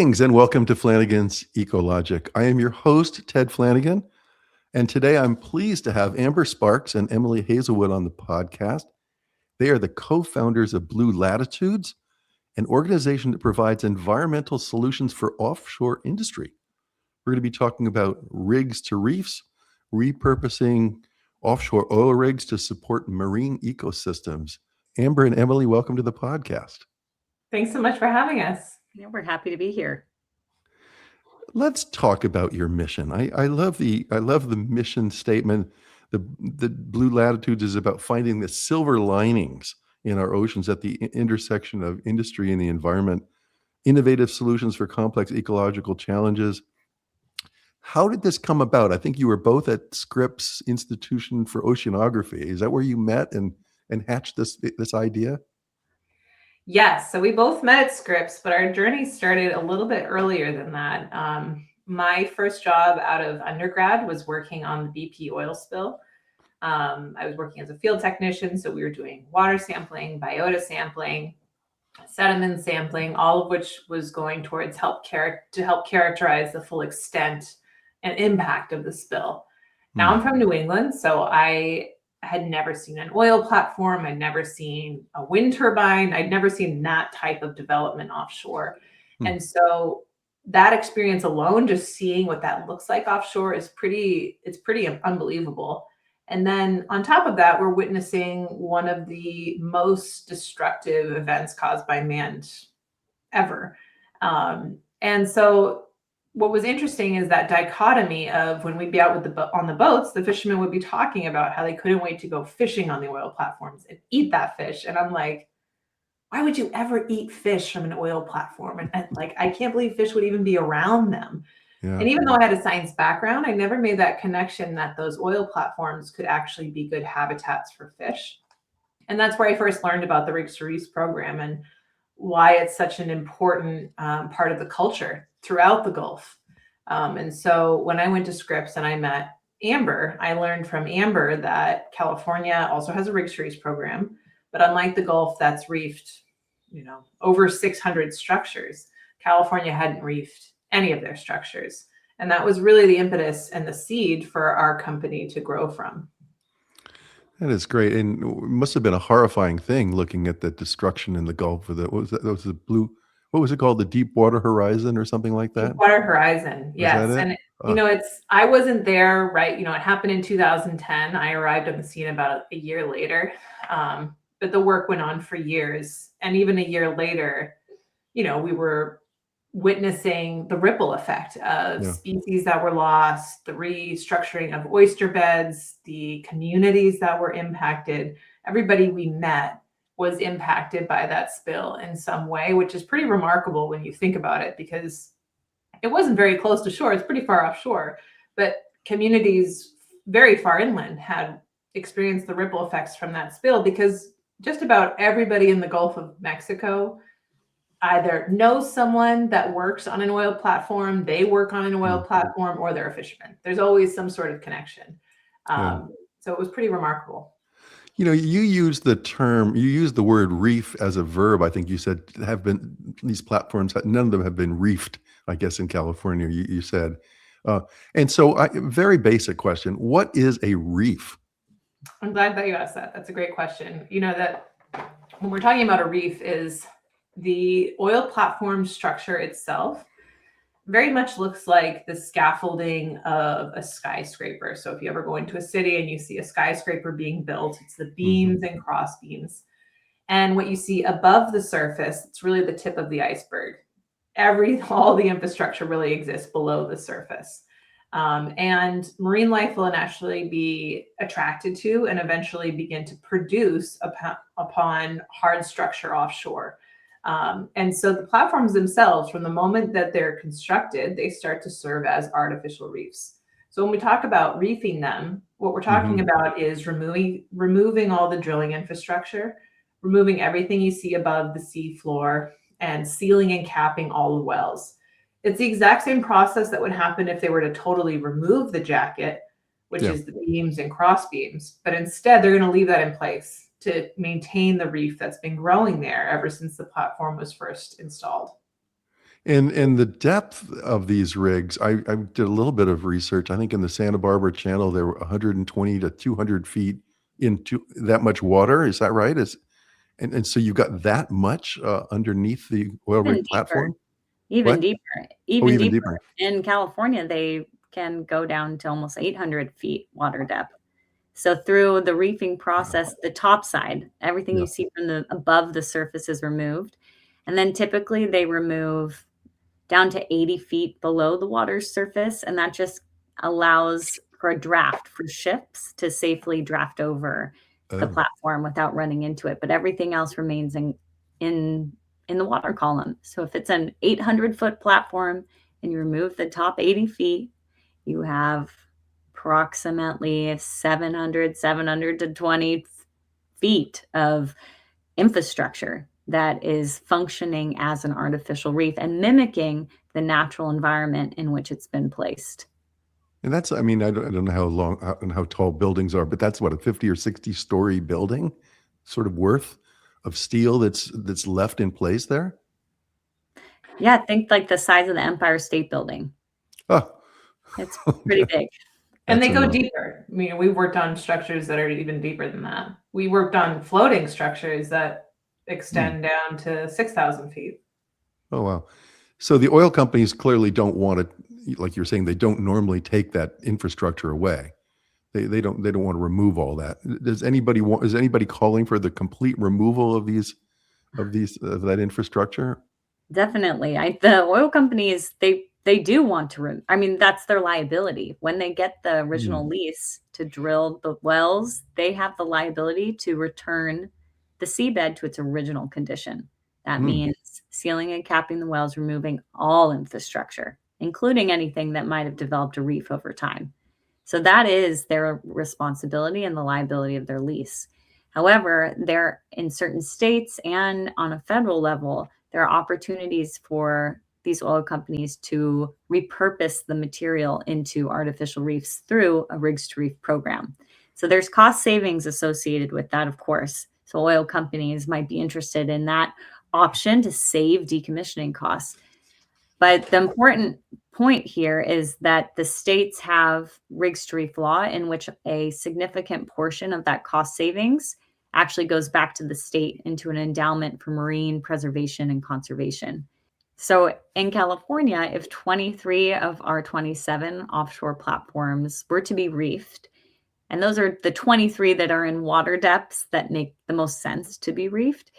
Greetings and welcome to Flanigan's Ecologic. I am your host, Ted Flanigan, and today I'm pleased to have Amber Sparks and Emily Hazelwood on the podcast. They are the co-founders of Blue Latitudes, an organization that provides environmental solutions for offshore industry. We're going to be talking about rigs to reefs, repurposing offshore oil rigs to support marine ecosystems. Amber and Emily, welcome to the podcast. Thanks so much for having us. Yeah, we're happy to be here. Let's talk about your mission. I love the mission statement. The Blue Latitudes is about finding the silver linings in our oceans at the intersection of industry and the environment, innovative solutions for complex ecological challenges. How did this come about? I think you were both at Scripps Institution for Oceanography. Is that where you met and hatched this idea? Yes, so we both met at Scripps, but our journey started a little bit earlier than that. My first job out of undergrad was working on the BP oil spill. I was working as a field technician, so we were doing water sampling, biota sampling, sediment sampling, all of which was going towards help characterize the full extent and impact of the spill. Now I'm from New England, so I had never seen an oil platform. I'd never seen a wind turbine. I'd never seen that type of development offshore. And so that experience alone, just seeing what that looks like offshore it's pretty unbelievable. And then on top of that, we're witnessing one of the most destructive events caused by man ever. And so what was interesting is that dichotomy of when we'd be out with on the boats, the fishermen would be talking about how they couldn't wait to go fishing on the oil platforms and eat that fish. And I'm like, why would you ever eat fish from an oil platform? And like, I can't believe fish would even be around them. Yeah. And even though I had a science background, I never made that connection that those oil platforms could actually be good habitats for fish. And that's where I first learned about the Rigs to Reefs program and why it's such an important part of the culture throughout the Gulf. And so when I went to Scripps and I met Amber, I learned from Amber that California also has a Rigs to Reefs program, but unlike the Gulf that's reefed, over 600 structures, California hadn't reefed any of their structures. And that was really the impetus and the seed for our company to grow from. That is great. And it must have been a horrifying thing looking at the destruction in the Gulf. What was it called? The Deepwater Horizon or something like that? Deepwater Horizon, yes. And I wasn't there, right? It happened in 2010. I arrived on the scene about a year later. But the work went on for years. And even a year later, we were witnessing the ripple effect of species that were lost, the restructuring of oyster beds, the communities that were impacted. Everybody we met was impacted by that spill in some way, which is pretty remarkable when you think about it, because it wasn't very close to shore. It's pretty far offshore, but communities very far inland had experienced the ripple effects from that spill, because just about everybody in the Gulf of Mexico either knows someone that works on an oil platform, they work on an oil platform, or they're a fisherman. There's always some sort of connection. So it was pretty remarkable. You use the word reef as a verb. I think you said these platforms, none of them have been reefed, I guess, in California, you said. And so very basic question, what is a reef? I'm glad that you asked that. That's a great question. That when we're talking about a reef is the oil platform structure itself very much looks like the scaffolding of a skyscraper. So if you ever go into a city and you see a skyscraper being built, it's the beams and cross beams. And what you see above the surface, it's really the tip of the iceberg. All the infrastructure really exists below the surface. And marine life will naturally be attracted to and eventually begin to produce upon hard structure offshore. And so the platforms themselves, from the moment that they're constructed, they start to serve as artificial reefs. So when we talk about reefing them, what we're talking about is removing all the drilling infrastructure, removing everything you see above the sea floor, and sealing and capping all the wells. It's the exact same process that would happen if they were to totally remove the jacket, which is the beams and cross beams. But instead, they're going to leave that in place to maintain the reef that's been growing there ever since the platform was first installed. And the depth of these rigs, I did a little bit of research. I think in the Santa Barbara Channel, there were 120 to 200 feet into that much water. Is that right? And so you've got that much underneath the oil Even rig deeper, platform? even What? deeper, Oh, even even deeper. deeper. In California, they can go down to almost 800 feet water depth. So through the reefing process, the top side, everything Yeah. you see from the above the surface is removed. And then typically they remove down to 80 feet below the water's surface. And that just allows for a draft for ships to safely draft over the Oh. platform without running into it. But everything else remains in in the water column. So if it's an 800-foot platform and you remove the top 80 feet, you have approximately 700 to 20 feet of infrastructure that is functioning as an artificial reef and mimicking the natural environment in which it's been placed. And that's, I mean, I don't know how long and how tall buildings are, but that's what, a 50 or 60-story building sort of worth of steel that's left in place there? Yeah, think like the size of the Empire State Building. Oh, It's pretty okay. big. And That's they go enough. deeper. I mean, we've worked on structures that are even deeper than that. We worked on floating structures that extend down to 6,000 feet. Oh, wow. So the oil companies clearly don't want to, like you're saying, they don't normally take that infrastructure away. They don't want to remove all that. Is anybody calling for the complete removal of of that infrastructure? Definitely. The oil companies, they do want to I mean, that's their liability. When they get the Hmm. original lease to drill the wells, they have the liability to return the seabed to its original condition. That Hmm. means sealing and capping the wells, removing all infrastructure, including anything that might have developed a reef over time. So that is their responsibility and the liability of their lease. However, there in certain states and on a federal level, there are opportunities for these oil companies to repurpose the material into artificial reefs through a rigs to reef program. So there's cost savings associated with that, of course. So oil companies might be interested in that option to save decommissioning costs. But the important point here is that the states have rigs to reef law in which a significant portion of that cost savings actually goes back to the state into an endowment for marine preservation and conservation. So in California, if 23 of our 27 offshore platforms were to be reefed, and those are the 23 that are in water depths that make the most sense to be reefed,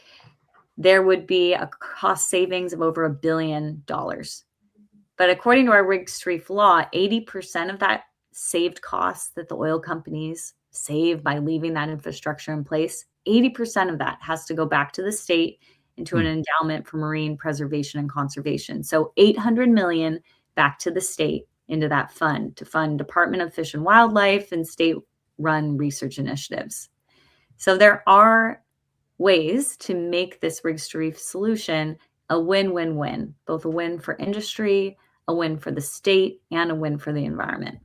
there would be a cost savings of over $1 billion. But according to our rigs to reef law, 80% of that saved costs that the oil companies save by leaving that infrastructure in place, 80% of that has to go back to the state into an Hmm. endowment for marine preservation and conservation. So 800 million back to the state into that fund to fund Department of Fish and Wildlife and state run research initiatives. So there are ways to make this rigs to reef solution a win-win-win, both a win for industry, a win for the state, and a win for the environment.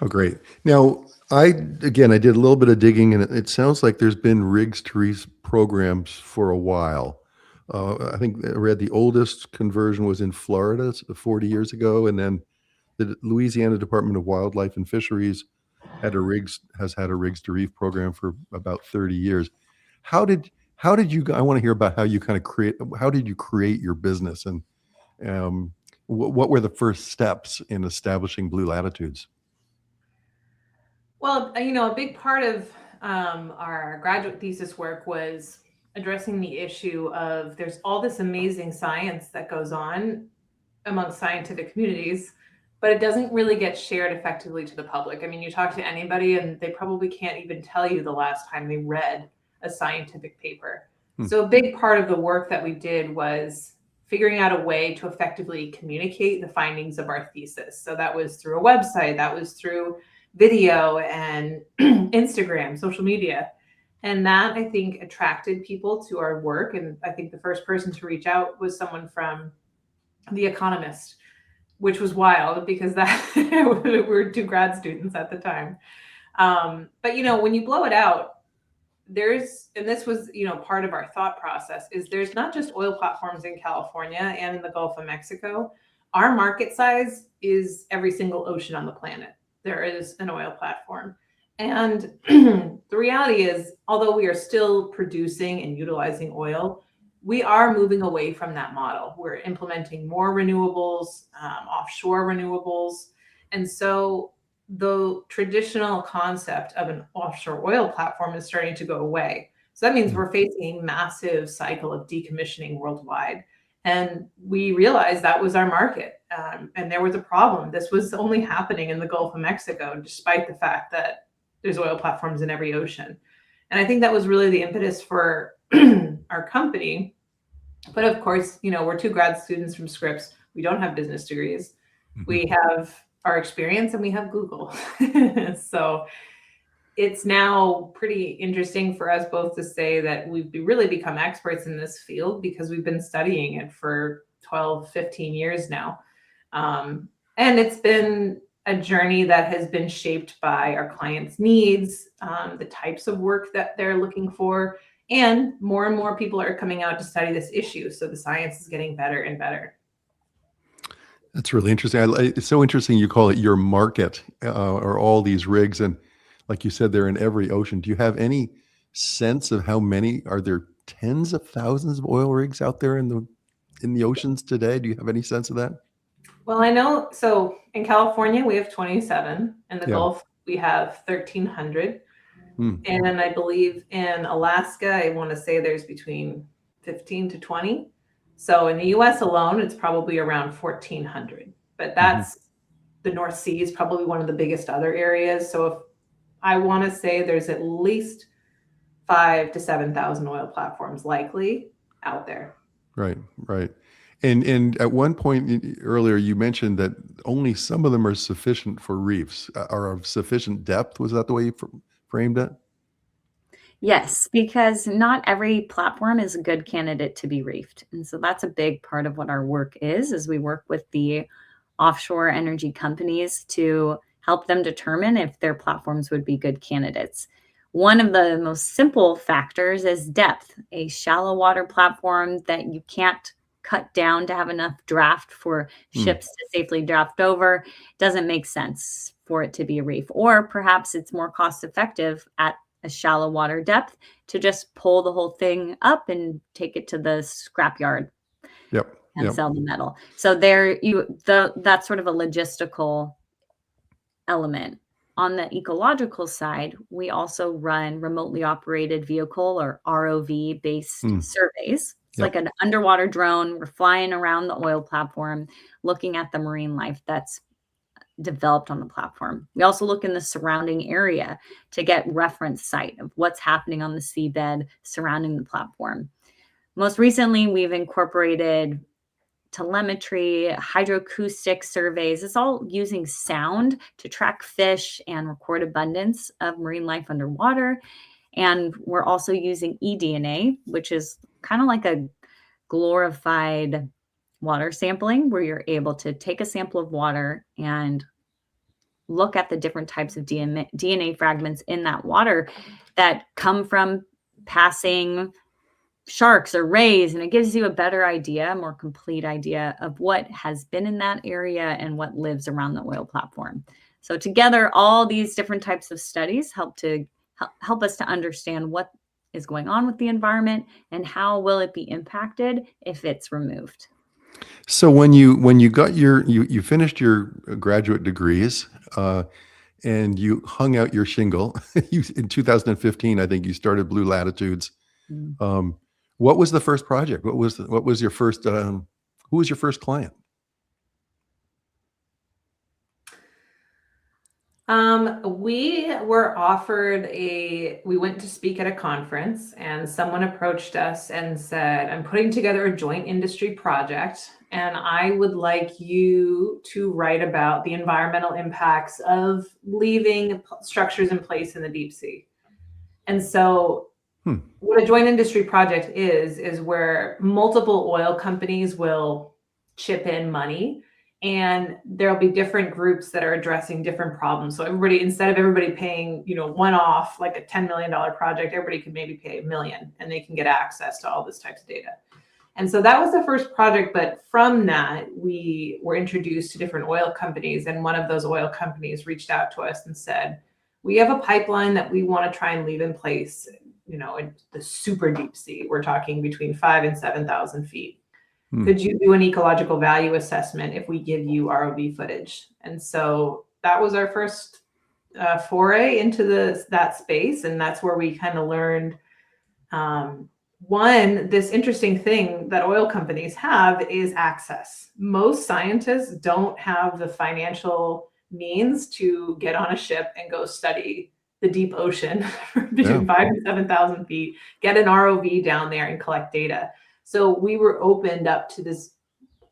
Oh, great. Now, I did a little bit of digging, and it sounds like there's been rigs to reef programs for a while. I think I read the oldest conversion was in Florida 40 years ago, and then the Louisiana Department of Wildlife and Fisheries has had a rigs to reef program for about 30 years. How did you? I want to hear about how you kind of create. How did you create your business, and um, what were the first steps in establishing Blue Latitudes? Well, a big part of our graduate thesis work was addressing the issue of there's all this amazing science that goes on among scientific communities, but it doesn't really get shared effectively to the public. I mean, you talk to anybody and they probably can't even tell you the last time they read a scientific paper. Hmm. So a big part of the work that we did was figuring out a way to effectively communicate the findings of our thesis. So that was through a website, that was through video and Instagram, social media. And that I think attracted people to our work. And I think the first person to reach out was someone from The Economist, which was wild because that we were two grad students at the time. But when you blow it out, and this was, part of our thought process, is there's not just oil platforms in California and in the Gulf of Mexico. Our market size is every single ocean on the planet. There is an oil platform. And the reality is, although we are still producing and utilizing oil, we are moving away from that model. We're implementing more renewables, offshore renewables. And so the traditional concept of an offshore oil platform is starting to go away. So that means we're facing a massive cycle of decommissioning worldwide. And we realized that was our market. And there was a problem. This was only happening in the Gulf of Mexico, despite the fact that there's oil platforms in every ocean. And I think that was really the impetus for our company. But of course, we're two grad students from Scripps. We don't have business degrees. We have our experience and we have Google. So it's now pretty interesting for us both to say that we've really become experts in this field because we've been studying it for 12, 15 years now. And it's been a journey that has been shaped by our clients' needs, the types of work that they're looking for, and more people are coming out to study this issue. So the science is getting better and better. That's really interesting. It's so interesting you call it your market, or all these rigs. And like you said, they're in every ocean. Do you have any sense of how many? Are there tens of thousands of oil rigs out there in the oceans today? Do you have any sense of that? Well, I know. So in California, we have 27. In the Gulf, we have 1,300. And I believe in Alaska, I want to say there's between 15 to 20. So in the US alone, it's probably around 1,400. But that's the North Sea is probably one of the biggest other areas. So if I want to say there's at least 5,000 to 7,000 oil platforms likely out there. Right. And at one point earlier, you mentioned that only some of them are sufficient for reefs, are of sufficient depth. Was that the way you framed it? Yes, because not every platform is a good candidate to be reefed. And so that's a big part of what our work is we work with the offshore energy companies to help them determine if their platforms would be good candidates. One of the most simple factors is depth. A shallow water platform that you can't cut down to have enough draft for ships to safely draft over doesn't make sense for it to be a reef. Or perhaps it's more cost effective at a shallow water depth to just pull the whole thing up and take it to the scrapyard and sell the metal. So that's sort of a logistical element. On the ecological side, we also run remotely operated vehicle or ROV based surveys. It's like an underwater drone. We're flying around the oil platform, looking at the marine life that's developed on the platform. We also look in the surrounding area to get reference site of what's happening on the seabed surrounding the platform. Most recently, we've incorporated telemetry, hydroacoustic surveys. It's all using sound to track fish and record abundance of marine life underwater. And we're also using eDNA, which is kind of like a glorified water sampling, where you're able to take a sample of water and look at the different types of DNA fragments in that water that come from passing sharks or rays. And it gives you a better idea, a more complete idea of what has been in that area and what lives around the oil platform. So together, all these different types of studies help us to understand what is going on with the environment and how will it be impacted if it's removed. So when you got you finished your graduate degrees, and you hung out your shingle in 2015, I think you started Blue Latitudes. What was the first project? What was your first? Who was your first client? We were offered we went to speak at a conference, and someone approached us and said, I'm putting together a joint industry project, and I would like you to write about the environmental impacts of leaving structures in place in the deep sea. And so what a joint industry project is where multiple oil companies will chip in money And there'll be different groups that are addressing different problems. So everybody, instead of everybody paying, one off, like a $10 million project, everybody could maybe pay $1 million and they can get access to all this types of data. And so that was the first project. But from that, we were introduced to different oil companies. And one of those oil companies reached out to us and said, we have a pipeline that we want to try and leave in place, in the super deep sea. We're talking between 5,000 and 7,000 feet. Could you do an ecological value assessment if we give you ROV footage? And so that was our first foray into that space. And that's where we kind of learned, this interesting thing that oil companies have is access. Most scientists don't have the financial means to get on a ship and go study the deep ocean between 5,000 and 7,000 feet, get an ROV down there and collect data. So we were opened up to this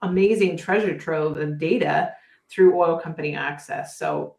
amazing treasure trove of data through oil company access. So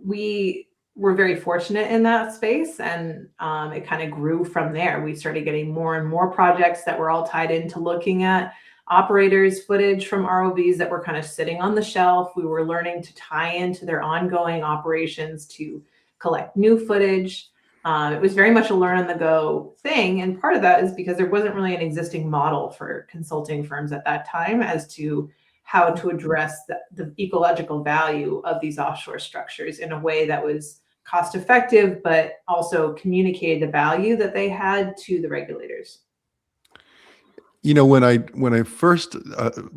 we were very fortunate in that space, and it kind of grew from there. We started getting more and more projects that were all tied into looking at operators' footage from ROVs that were kind of sitting on the shelf. We were learning to tie into their ongoing operations to collect new footage. It was very much a learn on the go thing. And part of that is because there wasn't really an existing model for consulting firms at that time as to how to address the ecological value of these offshore structures in a way that was cost effective, but also communicated the value that they had to the regulators. When I first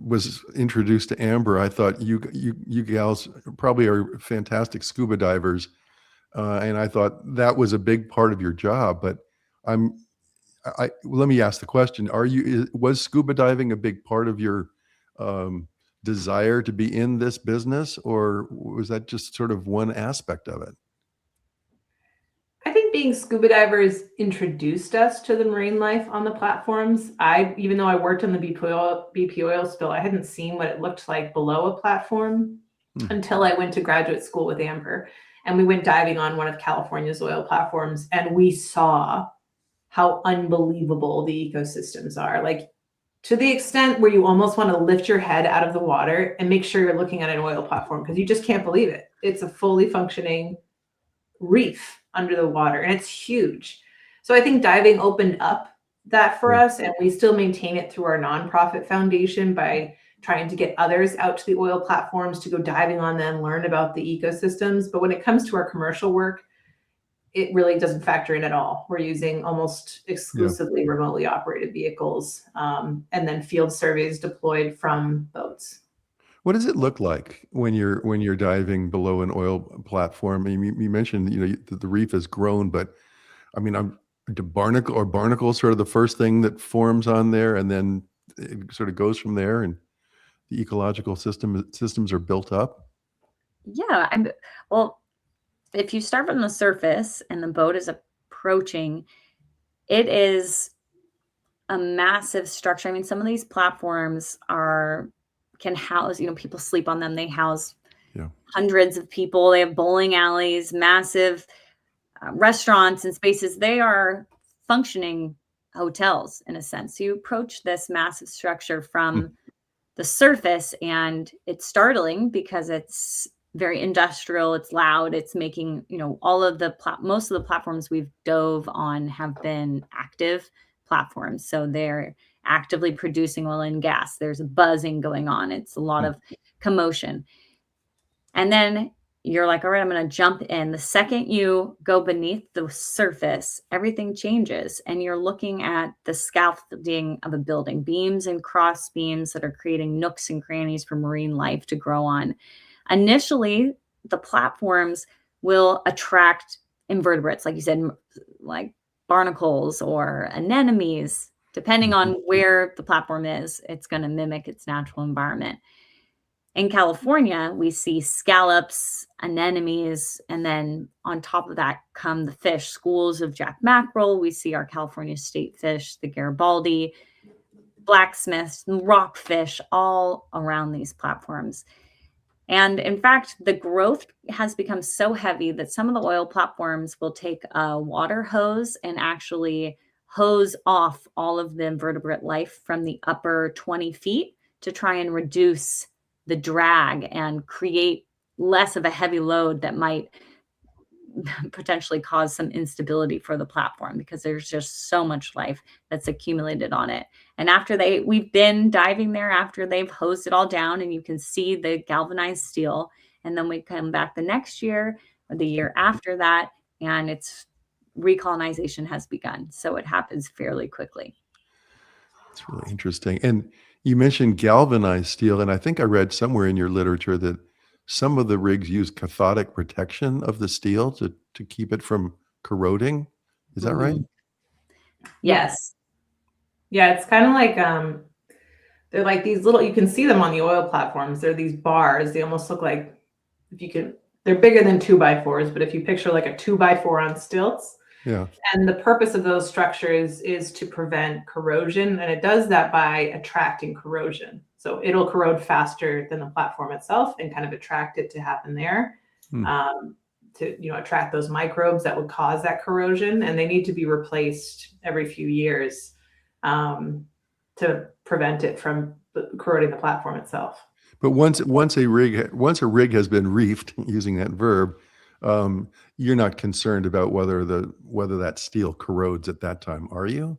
was introduced to Amber, I thought you gals probably are fantastic scuba divers. And I thought that was a big part of your job, but let me ask the question: was scuba diving a big part of your desire to be in this business, or was that just sort of one aspect of it? I think being scuba divers introduced us to the marine life on the platforms. Even though I worked on the BP oil spill, I hadn't seen what it looked like below a platform until I went to graduate school with Amber. And we went diving on one of California's oil platforms, and we saw how unbelievable the ecosystems are. Like, to the extent where you almost want to lift your head out of the water and make sure you're looking at an oil platform, because you just can't believe it. It's a fully functioning reef under the water, and it's huge. So I think diving opened up that for us, and we still maintain it through our nonprofit foundation by trying to get others out to the oil platforms to go diving on them, learn about the ecosystems. But when it comes to our commercial work, it really doesn't factor in at all. We're using almost exclusively remotely operated vehicles, and then field surveys deployed from boats. What does it look like when you're diving below an oil platform? You mentioned the reef has grown, but I mean, barnacles sort of the first thing that forms on there, and then it sort of goes from there, and the ecological systems are built up? Yeah. Well, if you start from the surface and the boat is approaching, it is a massive structure. I mean, some of these platforms can house, people sleep on them. They house hundreds of people. They have bowling alleys, massive restaurants and spaces. They are functioning hotels in a sense. So you approach this massive structure from the surface, and it's startling because it's very industrial. It's loud. It's making, all of most of the platforms we've dove on have been active platforms. So they're actively producing oil and gas. There's buzzing going on. It's a lot of commotion. And then you're like, all right, I'm going to jump in. The second you go beneath the surface, everything changes. And you're looking at the scaffolding of a building, beams and cross beams that are creating nooks and crannies for marine life to grow on. Initially, the platforms will attract invertebrates, like you said, like barnacles or anemones. Depending on where the platform is, it's going to mimic its natural environment. In California, we see scallops, anemones, and then on top of that come the fish, schools of jack mackerel. We see our California state fish, the Garibaldi, blacksmiths, rockfish, all around these platforms. And in fact, the growth has become so heavy that some of the oil platforms will take a water hose and actually hose off all of the invertebrate life from the upper 20 feet to try and reduce the drag and create less of a heavy load that might potentially cause some instability for the platform, because there's just so much life that's accumulated on it. And we've been diving there after they've hosed it all down, and you can see the galvanized steel. And then we come back the next year or the year after that, and recolonization has begun. So it happens fairly quickly. It's really interesting. And you mentioned galvanized steel, and I think I read somewhere in your literature that some of the rigs use cathodic protection of the steel to keep it from corroding. Is that right? Yes. Yeah, it's kind of like they're like these little, you can see them on the oil platforms. They're these bars. They almost look like, they're bigger than 2x4s, but if you picture like a 2x4 on stilts. Yeah. And the purpose of those structures is to prevent corrosion. And it does that by attracting corrosion. So it'll corrode faster than the platform itself and kind of attract it to happen there, to attract those microbes that would cause that corrosion. And they need to be replaced every few years to prevent it from corroding the platform itself. But once a rig has been reefed, using that verb, you're not concerned about whether that steel corrodes at that time, are you?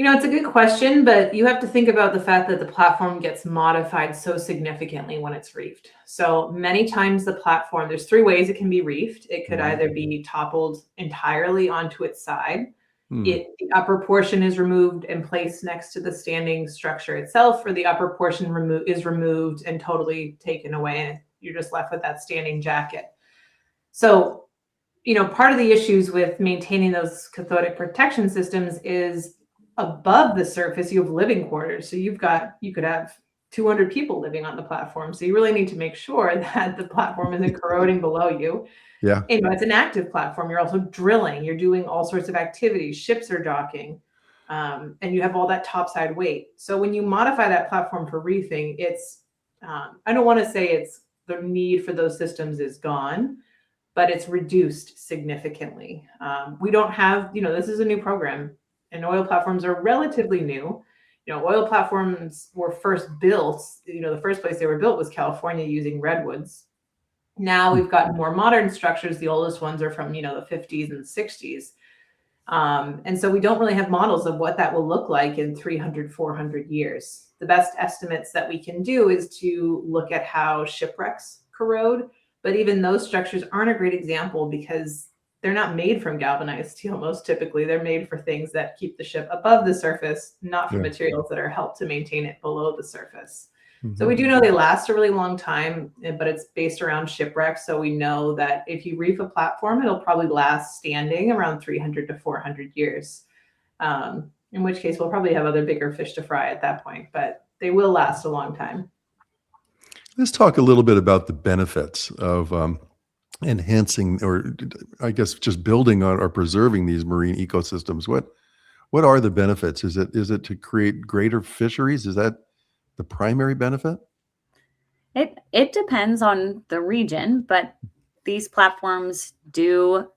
It's a good question, but you have to think about the fact that the platform gets modified so significantly when it's reefed. So many times the platform, there's 3 ways it can be reefed. It could either be toppled entirely onto its side. The upper portion is removed and placed next to the standing structure itself, or the upper portion is removed and totally taken away, and you're just left with that standing jacket. So, part of the issues with maintaining those cathodic protection systems is above the surface, you have living quarters. So you could have 200 people living on the platform. So you really need to make sure that the platform isn't corroding below you. Yeah. It's an active platform. You're also drilling, you're doing all sorts of activities. Ships are docking, and you have all that topside weight. So when you modify that platform for reefing, I don't want to say the need for those systems is gone, but it's reduced significantly. We don't have, this is a new program, and oil platforms are relatively new. Oil platforms were first built, the first place they were built was California using redwoods. Now we've got more modern structures. The oldest ones are from, the 50s and 60s. And so we don't really have models of what that will look like in 300, 400 years. The best estimates that we can do is to look at how shipwrecks corrode. But even those structures aren't a great example because they're not made from galvanized steel. Most typically, they're made for things that keep the ship above the surface, not for materials that are helped to maintain it below the surface. So we do know they last a really long time, but it's based around shipwrecks. So we know that if you reef a platform, it'll probably last standing around 300 to 400 years, in which case we'll probably have other bigger fish to fry at that point, but they will last a long time. Let's talk a little bit about the benefits of enhancing, or I guess just building on or preserving these marine ecosystems. What are the benefits? Is it to create greater fisheries? Is that the primary benefit? It depends on the region, but these platforms do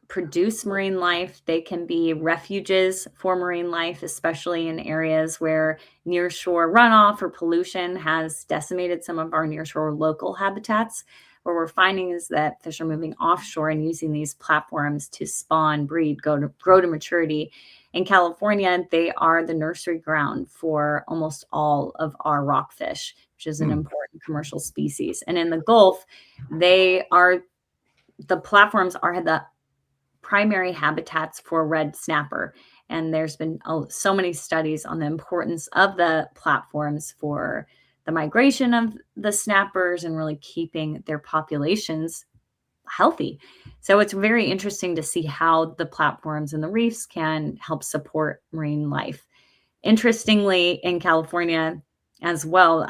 produce marine life. They can be refuges for marine life, especially in areas where nearshore runoff or pollution has decimated some of our nearshore local habitats. What we're finding is that fish are moving offshore and using these platforms to spawn, breed, grow to maturity. In California, they are the nursery ground for almost all of our rockfish, which is an important commercial species. And in the Gulf, the platforms are the primary habitats for red snapper. And there's been so many studies on the importance of the platforms for the migration of the snappers and really keeping their populations healthy. So it's very interesting to see how the platforms and the reefs can help support marine life. Interestingly, in California as well,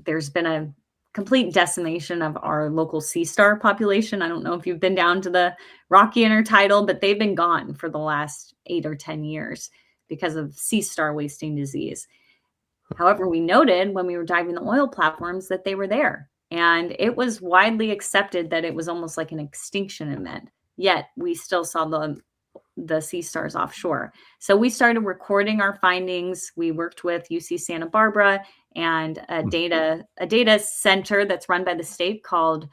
there's been a complete decimation of our local sea star population. I don't know if you've been down to the Rocky Intertidal, but they've been gone for the last 8 or 10 years because of sea star wasting disease. However, we noted when we were diving the oil platforms that they were there. And it was widely accepted that it was almost like an extinction event. Yet we still saw the sea stars offshore. So we started recording our findings. We worked with UC Santa Barbara and a data center that's run by the state called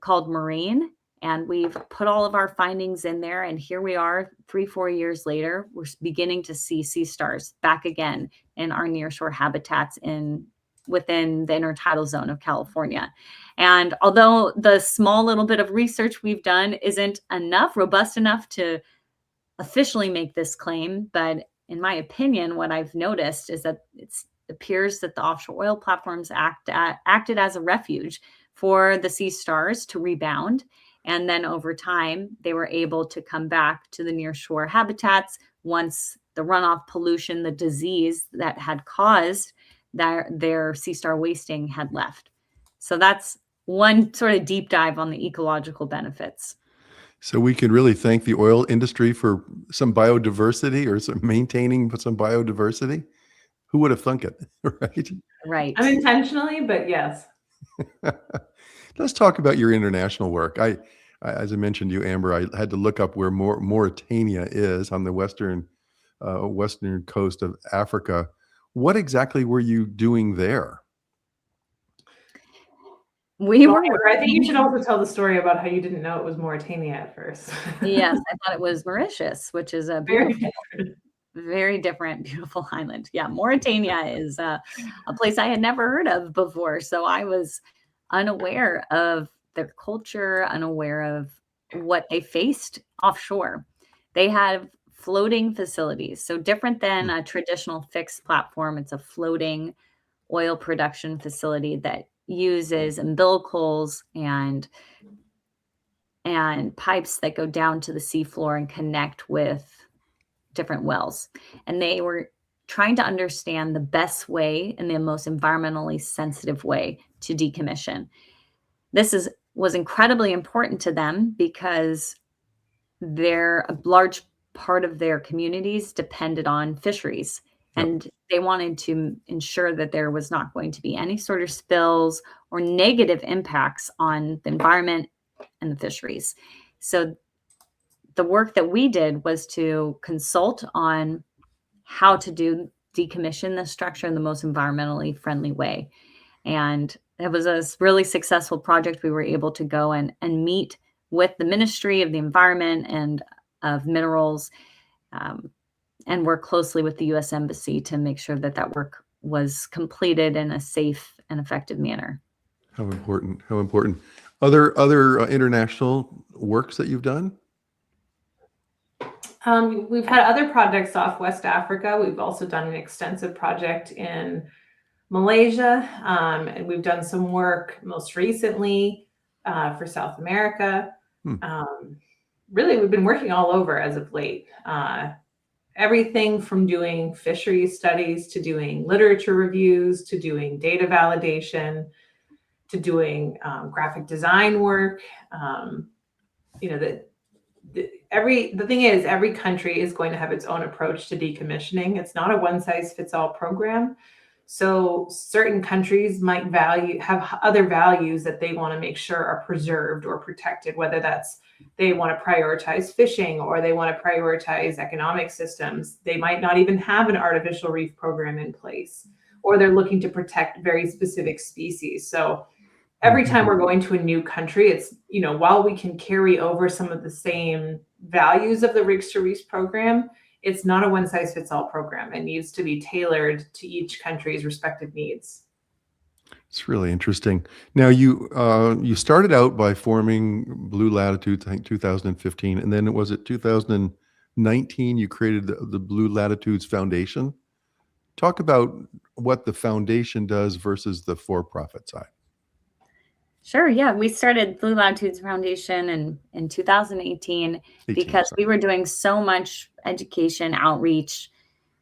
Marine. And we've put all of our findings in there. And here we are 3-4 years later, we're beginning to see sea stars back again in our nearshore habitats within the intertidal zone of California. And although the small little bit of research we've done isn't robust enough to officially make this claim, but in my opinion, what I've noticed is that it appears that the offshore oil platforms acted as a refuge for the sea stars to rebound. And then over time, they were able to come back to the nearshore habitats once the runoff pollution, the disease that had caused their sea star wasting had left. So that's one sort of deep dive on the ecological benefits. So we can really thank the oil industry for some biodiversity or maintaining some biodiversity. Who would have thunk it, right? Right. Unintentionally, but yes. Let's talk about your international work. As I mentioned to you, Amber, I had to look up where Mauritania is on the western coast of Africa. What exactly were you doing there? I think you should also tell the story about how you didn't know it was Mauritania at first. Yes, I thought it was Mauritius, which is a beautiful, very different, beautiful island. Yeah, Mauritania is a place I had never heard of before. So I was unaware of their culture, unaware of what they faced offshore. They have floating facilities. So different than a traditional fixed platform, it's a floating oil production facility that uses umbilicals and pipes that go down to the seafloor and connect with different wells. And they were trying to understand the best way and the most environmentally sensitive way to decommission. This was incredibly important to them because a large part of their communities depended on fisheries. And they wanted to ensure that there was not going to be any sort of spills or negative impacts on the environment and the fisheries. So the work that we did was to consult on how to decommission the structure in the most environmentally friendly way. And it was a really successful project. We were able to go and meet with the Ministry of the Environment and of Minerals, and work closely with the U.S. Embassy to make sure that work was completed in a safe and effective manner. How important, how important. Other international works that you've done? We've had other projects off West Africa. We've also done an extensive project in Malaysia, and we've done some work most recently for South America. Really, we've been working all over as of late. Everything from doing fisheries studies to doing literature reviews to doing data validation to doing graphic design work. The thing is, every country is going to have its own approach to decommissioning. It's not a one-size-fits-all program. So certain countries might have other values that they want to make sure are preserved or protected, whether that's they want to prioritize fishing or they want to prioritize economic systems. They might not even have an artificial reef program in place, or they're looking to protect very specific species. So every time we're going to a new country, it's, while we can carry over some of the same values of the Reefs to Reefs program, it's not a one-size-fits-all program. It needs to be tailored to each country's respective needs. It's really interesting. Now, you started out by forming Blue Latitude, I think 2015, and then was it 2019 you created the Blue Latitudes Foundation? Talk about what the foundation does versus the for-profit side. Sure. Yeah. We started Blue Latitudes Foundation in 2018 because we were doing so much education, outreach,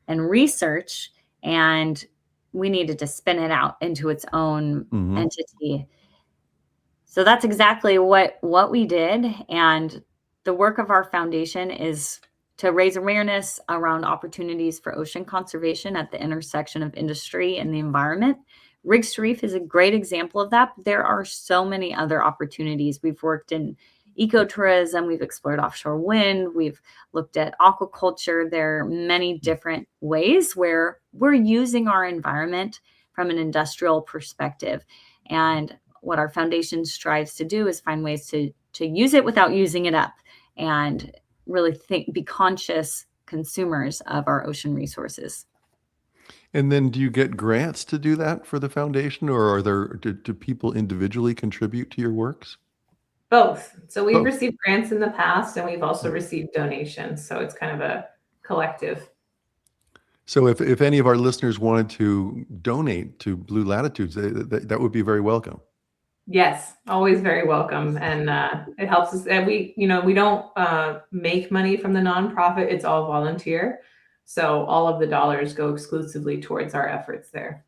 and research, and we needed to spin it out into its own entity. So that's exactly what we did. And the work of our foundation is to raise awareness around opportunities for ocean conservation at the intersection of industry and the environment. Reefs to Reef is a great example of that. But there are so many other opportunities. We've worked in ecotourism, we've explored offshore wind, we've looked at aquaculture. There are many different ways where we're using our environment from an industrial perspective. And what our foundation strives to do is find ways to use it without using it up, and really be conscious consumers of our ocean resources. And then do you get grants to do that for the foundation, or do people individually contribute to your works? Both. So we've Both. received grants in the past, and we've also received donations. So it's kind of a collective. So if any of our listeners wanted to donate to Blue Latitudes, that would be very welcome. Yes, always very welcome. And it helps us. And we don't make money from the nonprofit. It's all volunteer. So all of the dollars go exclusively towards our efforts there.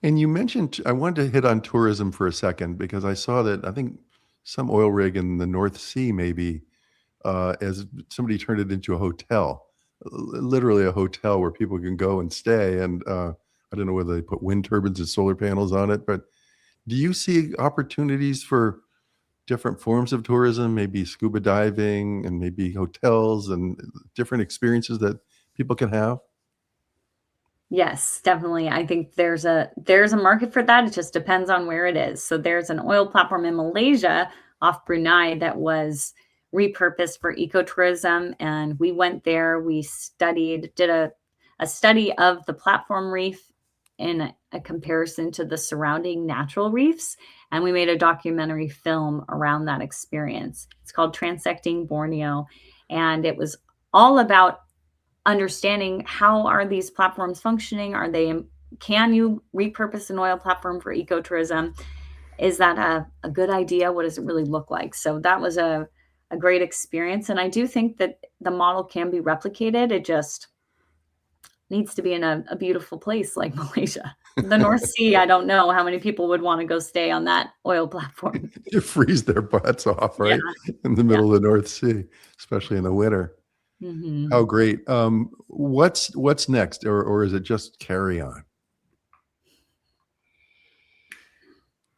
And you mentioned, I wanted to hit on tourism for a second, because I saw that, I think some oil rig in the North Sea, maybe, as somebody turned it into a hotel, literally a hotel where people can go and stay. And I don't know whether they put wind turbines and solar panels on it, but do you see opportunities for different forms of tourism, maybe scuba diving and maybe hotels and different experiences that people can have? Yes, definitely. I think there's a market for that. It just depends on where it is. So there's an oil platform in Malaysia off Brunei that was repurposed for ecotourism, and we went there. We did a study of the platform reef in a comparison to the surrounding natural reefs, and we made a documentary film around that experience. It's called Transecting Borneo, and it was all about understanding how are these platforms functioning. Can you repurpose an oil platform for ecotourism? Is that a good idea? What does it really look like? So that was a great experience, and I do think that the model can be replicated. It just needs to be in a beautiful place like Malaysia. The North Sea, I don't know how many people would want to go stay on that oil platform. You freeze their butts off, right? Yeah. In the middle of the North Sea, especially in the winter. Mm-hmm. How great. What's next, or is it just carry on?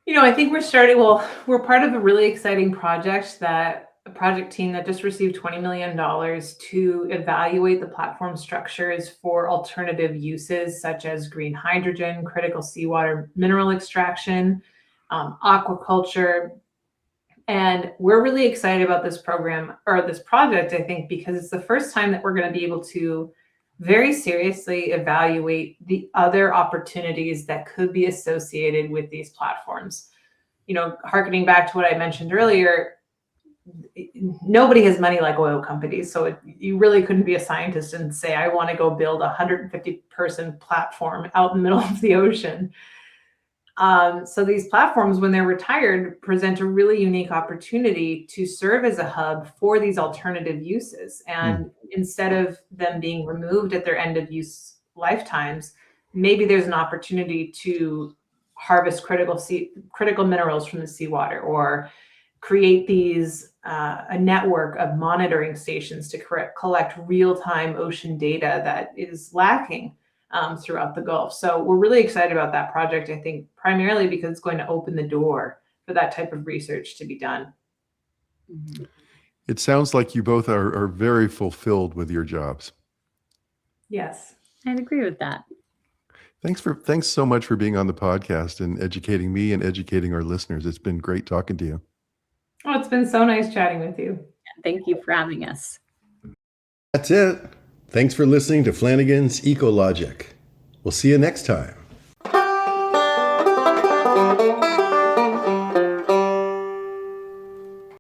I think we're part of a really exciting a project team that just received $20 million to evaluate the platform structures for alternative uses, such as green hydrogen, critical seawater mineral extraction, aquaculture. And we're really excited about this program, or this project, I think, because it's the first time that we're going to be able to very seriously evaluate the other opportunities that could be associated with these platforms. Harkening back to what I mentioned earlier, nobody has money like oil companies. So you really couldn't be a scientist and say, I want to go build a 150-person platform out in the middle of the ocean. So these platforms, when they're retired, present a really unique opportunity to serve as a hub for these alternative uses. And instead of them being removed at their end of use lifetimes, maybe there's an opportunity to harvest critical minerals from the seawater, or create a network of monitoring stations to collect real-time ocean data that is lacking throughout the Gulf. So we're really excited about that project, I think, primarily because it's going to open the door for that type of research to be done. Mm-hmm. It sounds like you both are very fulfilled with your jobs. Yes. I'd agree with that. Thanks so much for being on the podcast and educating me and educating our listeners. It's been great talking to you. Oh, it's been so nice chatting with you. Thank you for having us. That's it. Thanks for listening to Flanigan's Ecologic. We'll see you next time.